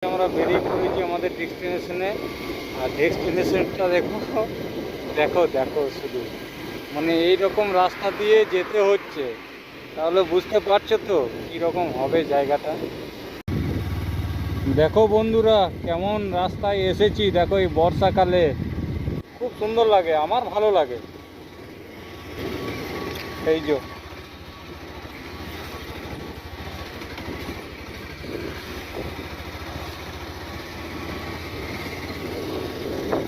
আমরা বেরিয়ে পড়েছি আমাদের ডেস্টিনেশনে। আর ডেস্টিনেশনটা দেখো, দেখো দেখো শুধু, মানে এই রকম রাস্তা দিয়ে যেতে হচ্ছে, তাহলে বুঝতে পারছো তো কীরকম হবে জায়গাটা। দেখো বন্ধুরা কেমন রাস্তায় এসেছি, দেখো এই বর্ষাকালে খুব সুন্দর লাগে, আমার ভালো লাগে। এই যে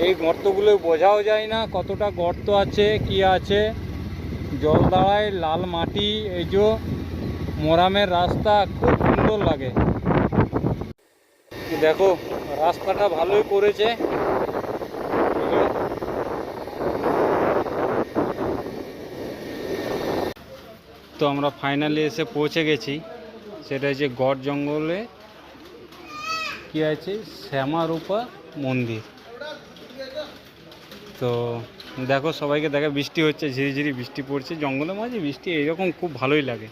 এই গর্তগুলো বোঝাও যায় না কতটা গর্ত আছে কি আছে, জল দাঁড়ায়, লাল মাটি, এই যে মোরামের রাস্তা, খুব সুন্দর লাগে। দেখো রাস্তাটা ভালোই করেছে। তো আমরা ফাইনালি এসে পৌঁছে গেছি, সেটা হচ্ছে গড় জঙ্গলে কি আছে, শ্যামারূপা মন্দির। তো দেখো সবাইকে দেখা, বৃষ্টি হচ্ছে, ঝিরিঝিরি বৃষ্টি পড়ছে, জঙ্গলের মাঝে বৃষ্টি এইরকম খুব ভালোই লাগে।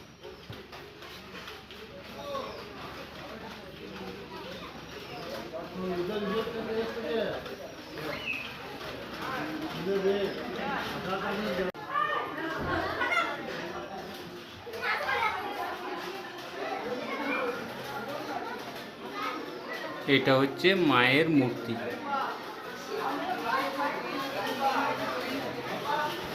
এটা হচ্ছে মায়ের মূর্তি।